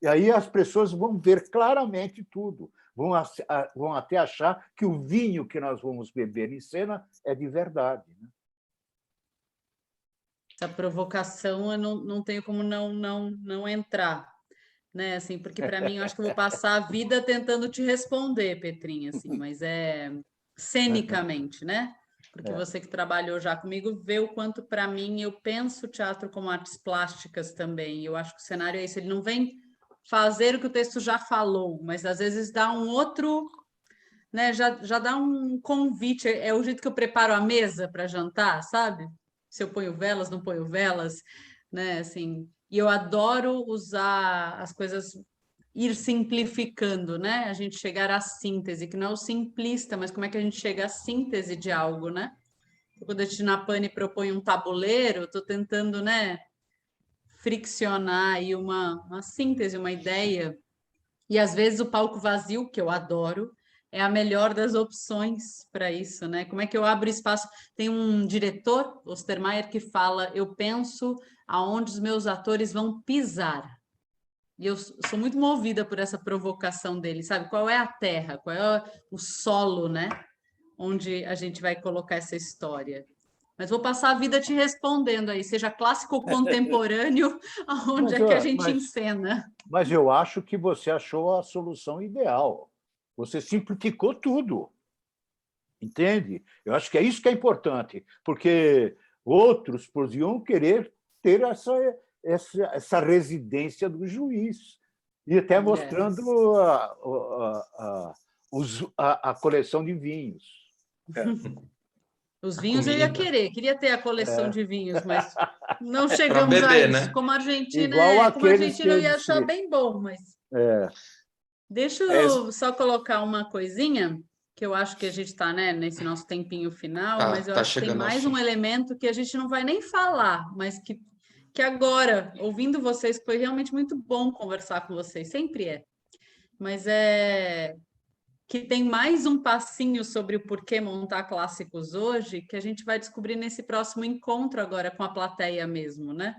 Speaker 5: E aí as pessoas vão ver claramente tudo. Vão até achar que o vinho que nós vamos beber em cena é de verdade. Né?
Speaker 4: Essa provocação eu não tenho como não entrar. Né? Assim, porque, para mim, eu acho que eu vou passar a vida tentando te responder, Petrinha, assim, mas cenicamente, né? porque você que trabalhou já comigo vê o quanto, para mim, eu penso o teatro como artes plásticas também. Eu acho que o cenário é isso, ele não vem fazer o que o texto já falou, mas às vezes dá um outro, né? Já dá um convite, é o jeito que eu preparo a mesa para jantar, sabe? Se eu ponho velas, não ponho velas, né? Assim, e eu adoro usar as coisas, ir simplificando, né? A gente chegar à síntese, que não é o simplista, mas como é que a gente chega à síntese de algo, né? Quando a Tinapani propõe um tabuleiro, estou tentando, né, friccionar aí uma síntese, uma ideia. E às vezes o palco vazio, que eu adoro, é a melhor das opções para isso, né? Como é que eu abro espaço? Tem um diretor, Ostermaier, que fala: eu penso aonde os meus atores vão pisar. E eu sou muito movida por essa provocação dele, sabe? Qual é a terra, qual é o solo, né? Onde a gente vai colocar essa história. Mas vou passar a vida te respondendo aí, seja clássico ou contemporâneo, aonde é que a gente encena.
Speaker 5: Mas eu acho que você achou a solução ideal. Você simplificou tudo. Entende? Eu acho que é isso que é importante, porque outros podiam querer ter essa residência do juiz, e até mostrando a coleção de vinhos.
Speaker 4: Os vinhos eu ia queria ter a coleção de vinhos, mas não
Speaker 1: Pra
Speaker 4: chegamos a
Speaker 1: beber,
Speaker 4: isso.
Speaker 1: né?
Speaker 4: Como argentina,
Speaker 5: Igual
Speaker 4: como
Speaker 5: aqueles
Speaker 4: argentina eu
Speaker 5: que
Speaker 4: ia achar
Speaker 5: eles-
Speaker 4: bem bom, mas
Speaker 5: É,
Speaker 4: deixa eu só colocar uma coisinha, que eu acho que a gente está, né, nesse nosso tempinho final, mas eu
Speaker 1: Tá
Speaker 4: acho que tem
Speaker 1: chegando ao
Speaker 4: mais
Speaker 1: fim.
Speaker 4: um elemento que a gente não vai nem falar, mas que agora, ouvindo vocês, foi realmente muito bom conversar com vocês, sempre é. Mas é que tem mais um passinho sobre o porquê montar clássicos hoje, que a gente vai descobrir nesse próximo encontro agora com a plateia mesmo, né?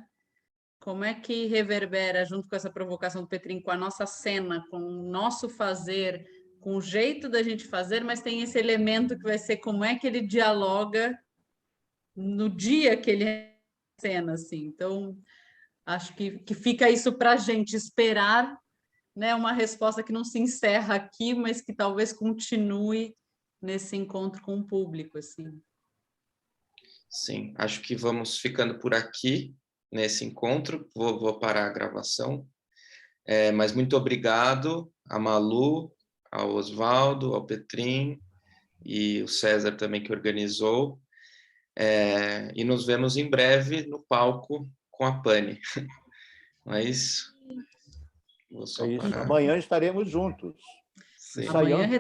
Speaker 4: Como é que reverbera, junto com essa provocação do Petrin, com a nossa cena, com o nosso fazer, com o jeito da gente fazer, mas tem esse elemento que vai ser como é que ele dialoga no dia que ele cena, assim. Então, acho que fica isso para a gente esperar, né, uma resposta que não se encerra aqui, mas que talvez continue nesse encontro com o público, assim.
Speaker 1: Sim, acho que vamos ficando por aqui nesse encontro. Vou parar a gravação. Mas muito obrigado a Malu, ao Oswaldo, ao Petrin e o César também que organizou. E nos vemos em breve no palco com a Pani. Mas vou só parar.
Speaker 5: Amanhã estaremos juntos.
Speaker 1: Sim.
Speaker 4: Amanhã